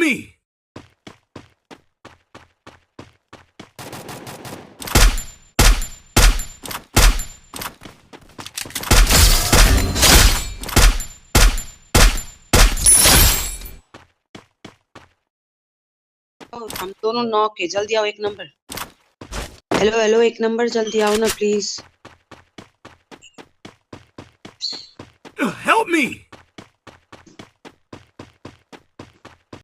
me! हम दोनों knock है, जल्दी आओ, एक नंबर। हेलो हेलो, एक नंबर जल्दी आओ ना प्लीज। Help me!